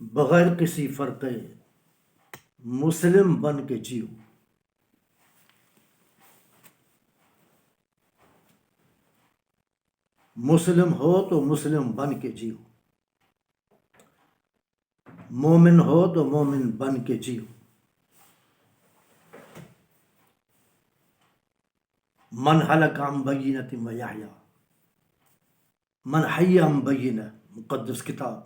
بغیر کسی فرق مسلم بن کے جیو۔ مسلم ہو تو مسلم بن کے جیو، مومن ہو تو مومن بن کے جیو۔ من حلق عن بینۃ ویحییٰ، من حی عن بینہ، مقدس کتاب۔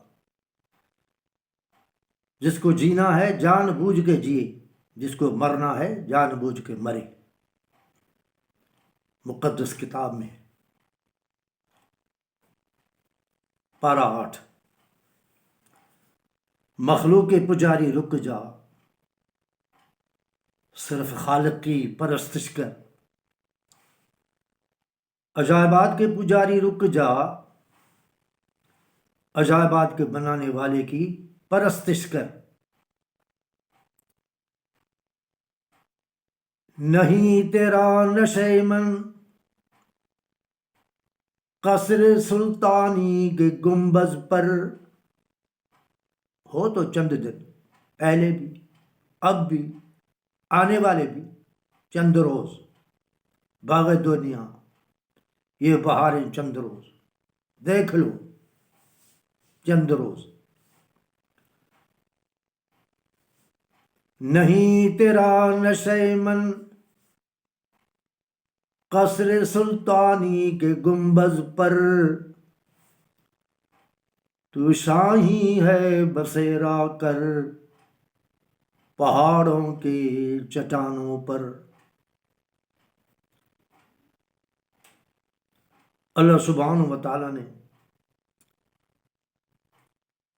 جس کو جینا ہے جان بوجھ کے جیے، جس کو مرنا ہے جان بوجھ کے مرے، مقدس کتاب میں۔ پارہ 8، مخلوق کے پجاری رک جا، صرف خالق کی پرستش کر۔ عجائبات کے پجاری رک جا، عجائبات کے بنانے والے کی پرستش کر۔ نہیں تیرا نشے من قصر سلطانی کے گنبز پر، ہو تو چند دن، پہلے بھی اب بھی آنے والے بھی، چند روز، باغ دنیا یہ بہاریں چند روز، دیکھ لو چند روز۔ نہیں تیرا نشے من قصر سلطانی کے گنبز پر، تو شاہی ہے بسیرا کر پہاڑوں کے چٹانوں پر۔ اللہ سبحانہ و تعالیٰ نے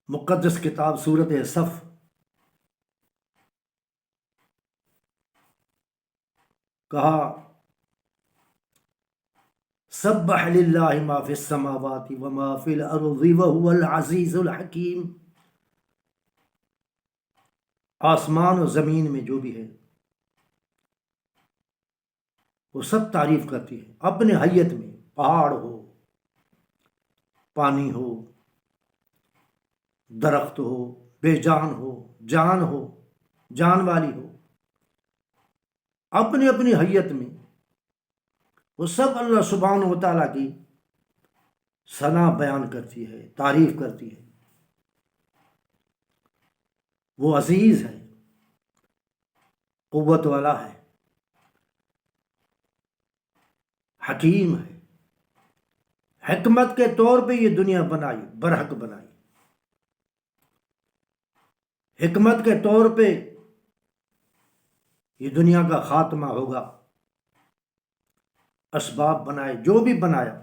مقدس کتاب سورۃ صف کہا، سبح للہ ما فی السماوات وما فی الارض وہو العزیز الحکیم۔ آسمان و زمین میں جو بھی ہے وہ سب تعریف کرتی ہے اپنے حیت میں، پہاڑ ہو، پانی ہو، درخت ہو، بے جان ہو، جان ہو، جان والی ہو، اپنی اپنی حیت میں وہ سب اللہ سبحانہ و تعالیٰ کی ثنا بیان کرتی ہے، تعریف کرتی ہے۔ وہ عزیز ہے، قوت والا ہے، حکیم ہے، حکمت کے طور پہ یہ دنیا بنائی، برحق بنائی۔ حکمت کے طور پہ یہ دنیا کا خاتمہ ہوگا، اسباب بنائے، جو بھی بنایا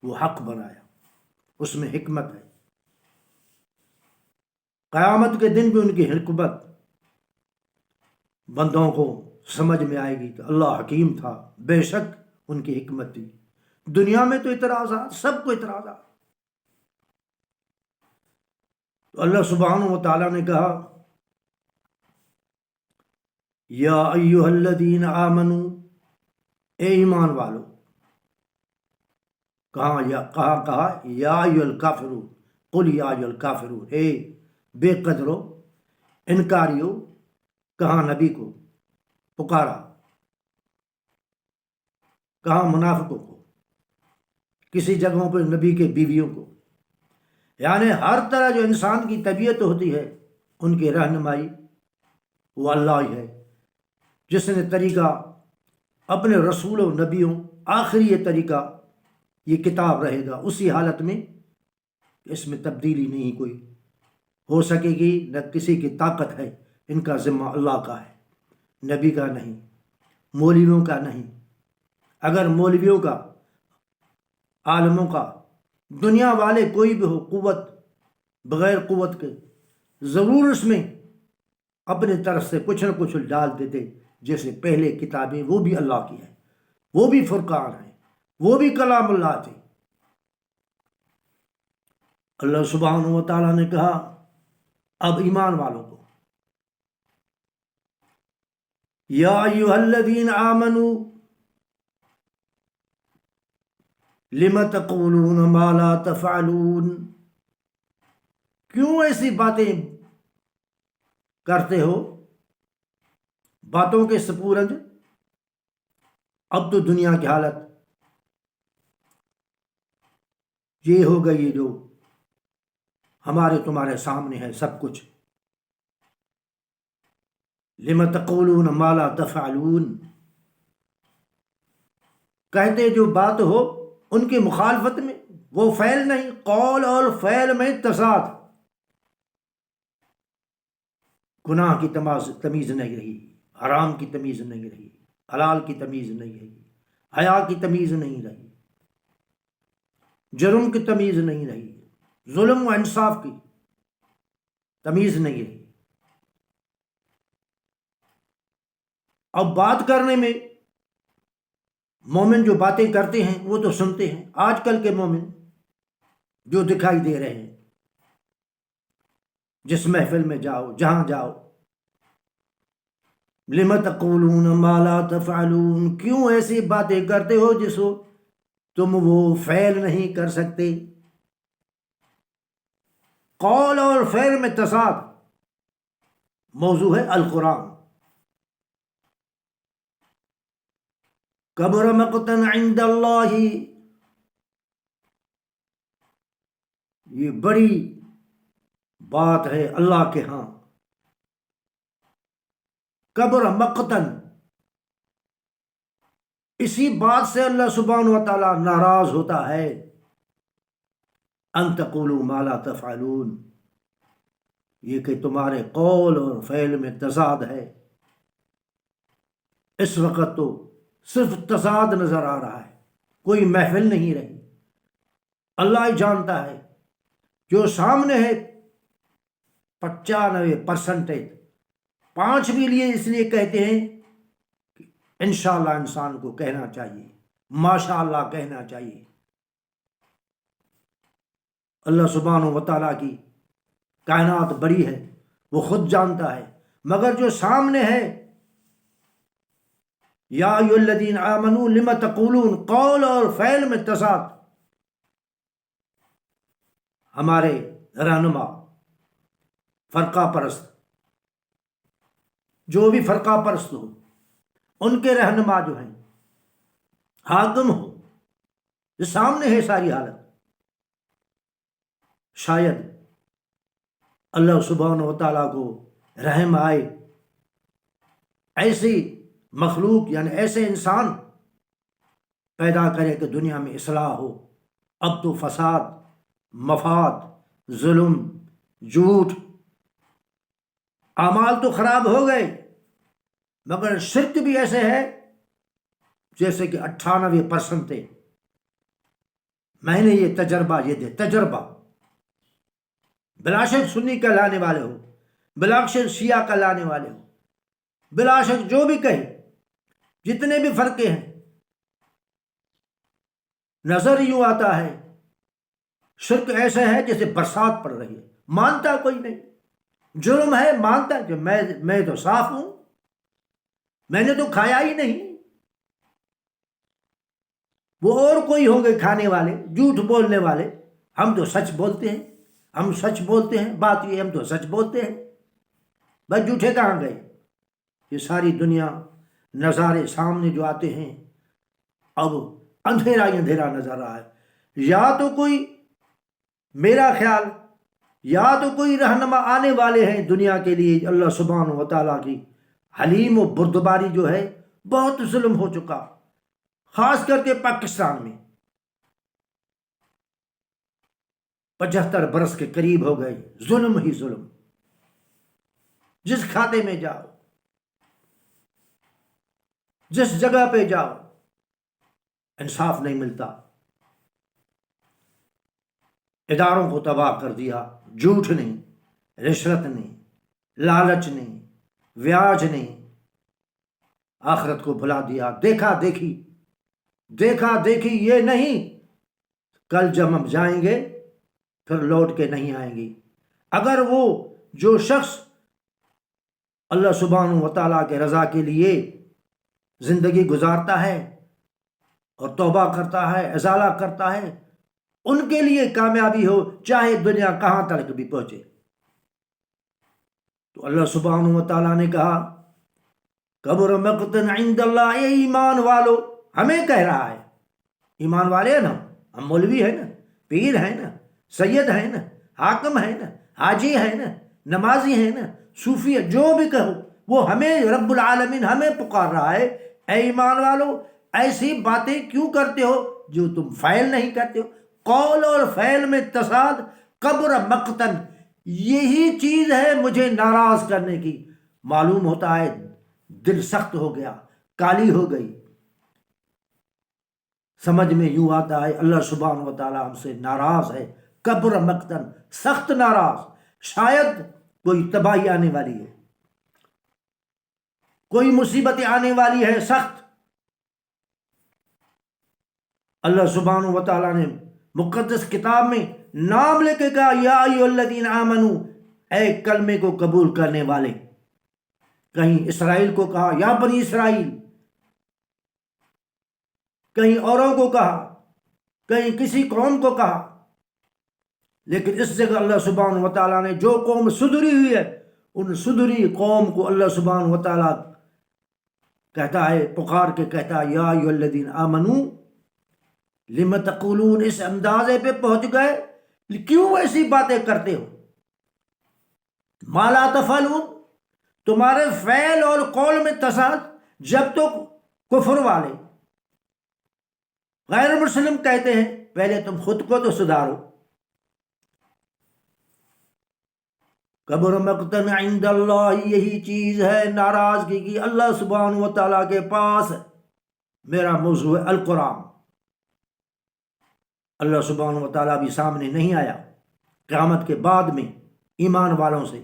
وہ حق بنایا، اس میں حکمت ہے۔ قیامت کے دن بھی ان کی حکمت بندوں کو سمجھ میں آئے گی کہ اللہ حکیم تھا، بے شک ان کی حکمت تھی۔ دنیا میں تو اعتراضات، سب کو اعتراضات۔ تو اللہ سبحانہ و تعالیٰ نے کہا، یا ایھا الذین آمنوا، اے ایمان والو۔ کہا یا ایھا الکافرون، قل یا ایھا الکافرون، اے بے قدرو، انکاریو، کہاں نبی کو پکارا، کہاں منافقوں کو، کسی جگہوں پہ نبی کے بیویوں کو، یعنی ہر طرح جو انسان کی طبیعت ہوتی ہے ان کی رہنمائی وہ اللہ ہی ہے، جس نے طریقہ اپنے رسول و نبیوں، آخری یہ طریقہ، یہ کتاب رہے گا اسی حالت میں، اس میں تبدیلی نہیں کوئی ہو سکے گی، نہ کسی کی طاقت ہے۔ ان کا ذمہ اللہ کا ہے، نبی کا نہیں، مولویوں کا نہیں۔ اگر مولویوں کا، عالموں کا، دنیا والے کوئی بھی ہو، قوت بغیر قوت کے ضرور اس میں اپنے طرف سے کچھ نہ کچھ ڈال دیتے، جیسے پہلے کتابیں وہ بھی اللہ کی ہیں، وہ بھی فرقان ہیں، وہ بھی کلام اللہ تھے۔ اللہ سبحانہ و تعالیٰ نے کہا اب ایمان والوں کو، یا ایھا الذین آمنوا لم تقولون ما لا تفعلون، کیوں ایسی باتیں کرتے ہو؟ باتوں کے سپورنج اب تو دنیا کی حالت یہ ہو گئی جو ہمارے تمہارے سامنے ہے سب کچھ. لم تقولون ما لا تفعلون، کہتے جو بات ہو ان کی مخالفت میں وہ فعل نہیں. قول اور فعل میں تضاد، گناہ کی تمیز نہیں رہی، حرام کی تمیز نہیں رہی، حلال کی تمیز نہیں رہی، حیا کی تمیز نہیں رہی، جرم کی تمیز نہیں رہی، ظلم و انصاف کی تمیز نہیں رہی. اب بات کرنے میں مومن جو باتیں کرتے ہیں وہ تو سنتے ہیں. آج کل کے مومن جو دکھائی دے رہے ہیں، جس محفل میں جاؤ جہاں جاؤ، لم تقولون ما لا تفعلون، کیوں ایسی باتیں کرتے ہو جس کو تم وہ فعل نہیں کر سکتے. قول اور فعل میں تضاد موضوع ہے القرآن. کبر مقتا عند اللہ، یہ بڑی بات ہے اللہ کے ہاں. کبر مقتن، اسی بات سے اللہ سبحانہ و تعالی ناراض ہوتا ہے. ان تقولوا ما لا تفعلون، یہ کہ تمہارے قول اور فعل میں تضاد ہے. اس وقت تو صرف تضاد نظر آ رہا ہے، کوئی محفل نہیں رہی. اللہ ہی جانتا ہے جو سامنے ہے 95%، 5 بھی لیے اس لیے کہتے ہیں کہ انشاءاللہ انسان کو کہنا چاہیے، ماشاءاللہ کہنا چاہیے. اللہ سبحانہ و تعالیٰ کی کائنات بڑی ہے، وہ خود جانتا ہے. مگر جو سامنے ہے، یا ایھا الذین آمنوا لم تقولون، قول اور فعل میں تضاد. ہمارے رہنما فرقہ پرست، جو بھی فرقہ پرست ہو، ان کے رہنما جو ہیں، حاکم ہو، جو سامنے ہے ساری حالت. شاید اللہ سبحانہ و تعالیٰ کو رحم آئے، ایسی مخلوق یعنی ایسے انسان پیدا کرے کہ دنیا میں اصلاح ہو. اب تو فساد، مفاد، ظلم، جھوٹ، اعمال تو خراب ہو گئے، مگر شرک بھی ایسے ہے جیسے کہ 98% تھے. میں نے یہ تجربہ بلا شک سنی کا لانے والے ہو، بلا شک شیعہ کا لانے والے ہو، بلا شک جو بھی کہے، جتنے بھی فرقے ہیں، نظر یوں آتا ہے شرک ایسا ہے جیسے برسات پڑ رہی ہے، مانتا کوئی نہیں. جرم ہے مانتا کہ میں تو صاف ہوں، میں نے تو کھایا ہی نہیں. وہ اور کوئی ہوں گے کھانے والے، جھوٹ بولنے والے. ہم تو سچ بولتے ہیں، ہم سچ بولتے ہیں. بات یہ ہم تو سچ بولتے ہیں، بس جھوٹے کہاں گئے. یہ ساری دنیا نظارے سامنے جو آتے ہیں، اب اندھیرا ہی اندھیرا نظر رہا ہے. یا تو کوئی، میرا خیال، یا تو کوئی رہنما آنے والے ہیں دنیا کے لیے. اللہ سبحانہ و تعالیٰ کی حلیم و بردباری جو ہے، بہت ظلم ہو چکا، خاص کر کے پاکستان میں 75 برس کے قریب ہو گئے. ظلم ہی ظلم، جس کھاتے میں جاؤ، جس جگہ پہ جاؤ، انصاف نہیں ملتا. اداروں کو تباہ کر دیا. جھوٹ نہیں، رشوت نہیں، لالچ نہیں، بیاج نہیں، آخرت کو بھلا دیا. دیکھا دیکھی یہ نہیں، کل جب ہم جائیں گے پھر لوٹ کے نہیں آئیں گے. اگر وہ جو شخص اللہ سبحانہ و تعالیٰ کے رضا کے لیے زندگی گزارتا ہے اور توبہ کرتا ہے، ازالہ کرتا ہے، ان کے لیے کامیابی ہو، چاہے دنیا کہاں تک بھی پہنچے۔ تو اللہ سبحانہ و تعالیٰ نے کہا کبر مقتا عند اللہ، اے ایمان والو، ہمیں کہہ رہا ہے، ایمان والے ہیں نا، ہم مولوی ہیں نا، پیر ہیں نا، سید ہیں نا، حاکم ہیں نا، حاجی ہیں نا، نمازی ہیں نا، صوفی ہے، جو بھی کہو، وہ ہمیں رب العالمین ہمیں پکار رہا ہے، اے ایمان والو ایسی باتیں کیوں کرتے ہو جو تم فعل نہیں کرتے ہو۔ قول اور فعل میں تصاد، کبر مقتن، یہی چیز ہے مجھے ناراض کرنے کی۔ معلوم ہوتا ہے دل سخت ہو گیا، کالی ہو گئی۔ سمجھ میں یوں آتا ہے اللہ سبحانہ و تعالیٰ ہم سے ناراض ہے، کبر مقتن، سخت ناراض، شاید کوئی تباہی آنے والی ہے، کوئی مصیبتیں آنے والی ہے سخت۔ اللہ سبحانہ و تعالیٰ نے مقدس کتاب میں نام لے کے کہا یا ایھا الذین آمنو، اے کلمے کو قبول کرنے والے۔ کہیں اسرائیل کو کہا یا بنی اسرائیل، کہیں اوروں کو کہا، کہیں کسی قوم کو کہا، لیکن اس جگہ اللہ سبحانہ و تعالیٰ نے جو قوم سدھری ہوئی ہے ان سدھری قوم کو اللہ سبحانہ و تعالیٰ کہتا ہے، پکار کے کہتا ہے یا ایھا الذین آمنو لم تقولون، اس اندازے پہ پہنچ گئے کیوں ایسی باتیں کرتے ہو، ما لا تفعلون، تمہارے فعل اور قول میں تصاد۔ جب تو کفر والے غیر مسلم کہتے ہیں پہلے تم خود کو تو سدھارو۔ کبر مقتا عند اللہ، یہی چیز ہے ناراضگی کی اللہ سبحانہ و تعالیٰ کے پاس۔ میرا موضوع ہے القرآن۔ اللہ سبحانہ و تعالیٰ بھی سامنے نہیں آیا، قیامت کے بعد میں ایمان والوں سے،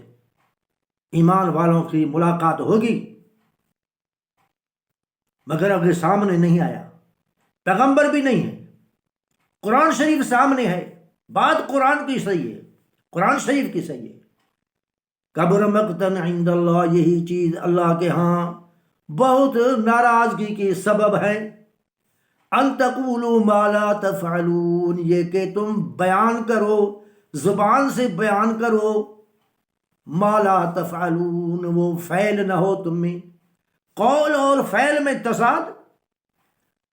ایمان والوں کی ملاقات ہوگی، مگر اگر سامنے نہیں آیا، پیغمبر بھی نہیں ہے، قرآن شریف سامنے ہے، بات قرآن کی صحیح ہے، قرآن شریف کی صحیح ہے۔ کبر مقتا عند اللہ، یہی چیز اللہ کے ہاں بہت ناراضگی کی سبب ہے۔ ان تقولوا ما لا تفعلون، یہ کہ تم بیان کرو، زبان سے بیان کرو، ما لا تفعلون، وہ فعل نہ ہو تم میں، قول اور فعل میں تصاد۔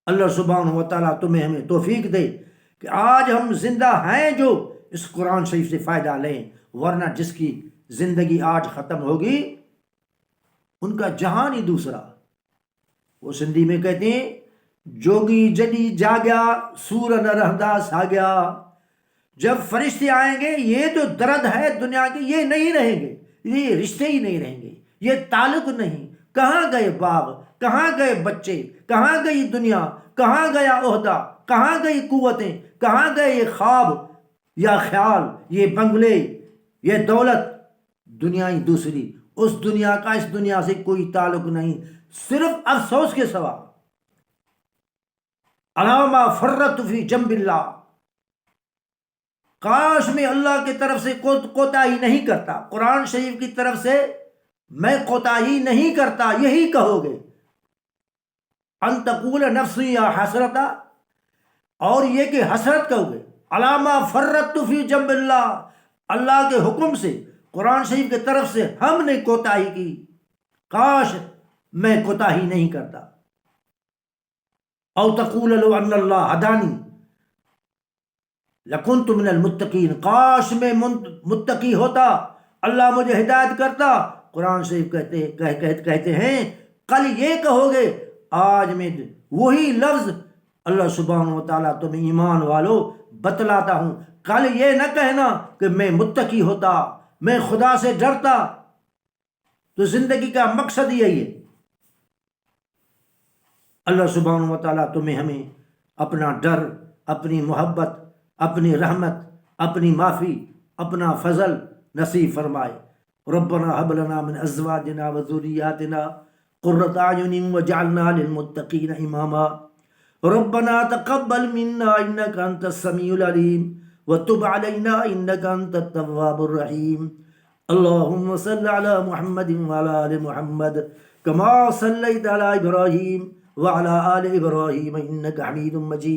اللہ سبحانہ و تعالیٰ تمہیں ہمیں توفیق دے کہ آج ہم زندہ ہیں جو اس قرآن شریف سے فائدہ لیں، ورنہ جس کی زندگی آج ختم ہوگی ان کا جہان ہی دوسرا۔ وہ سندھی میں کہتے ہیں جوگی جڈی جاگیا سور نہ رہندا ساگیا، جب فرشتے آئیں گے یہ جو درد ہے دنیا کی یہ نہیں رہیں گے، یہ رشتے ہی نہیں رہیں گے، یہ تعلق نہیں، کہاں گئے باغ، کہاں گئے بچے، کہاں گئی دنیا، کہاں گیا عہدہ، کہاں گئی قوتیں، کہاں گئے یہ خواب یا خیال، یہ بنگلے، یہ دولت، دنیا ہی دوسری، اس دنیا کا اس دنیا سے کوئی تعلق نہیں، صرف افسوس کے سوا۔ علامہ فرت فی جنب اللہ، کاش میں اللہ کی طرف سے کوتاہی نہیں کرتا، قرآن شریف کی طرف سے میں کوتاہی نہیں کرتا، یہی کہو گے ان تقول نفسی یا حسرتا، اور یہ کہ حسرت کہو گے، علامہ فرت فی جنب اللہ، اللہ کے حکم سے، قرآن شریف کی طرف سے ہم نے کوتاہی کی، کاش میں کوتاہی نہیں کرتا۔ او تقول لو ان اللہ ہدانی لکنت من المتقین، کاش میں متقی ہوتا، اللہ مجھے ہدایت کرتا۔ قرآن شریف کہتے ہیں کل یہ کہو گے، آج میں وہی لفظ اللہ سبحانہ و تعالیٰ تمہیں ایمان والو بتلاتا ہوں، کل یہ نہ کہنا کہ میں متقی ہوتا، میں خدا سے ڈرتا۔ تو زندگی کا مقصد یہی ہے۔ اللہ سبحانہ و تعالیٰ تمہیں ہمیں اپنا ڈر، اپنی محبت، اپنی رحمت، اپنی معافی، اپنا فضل نصیب فرمائے۔ ربنا هب لنا من ازواجنا وذرياتنا قرة اعين واجعلنا للمتقين اماما۔ ربنا تقبل منا انك انت السميع العليم وتب علينا انك انت التواب الرحيم۔ اللهم صل على محمد وعلى ال محمد كما صليت على ابراهيم وعلى آل ابراہیم انک حمید مجید۔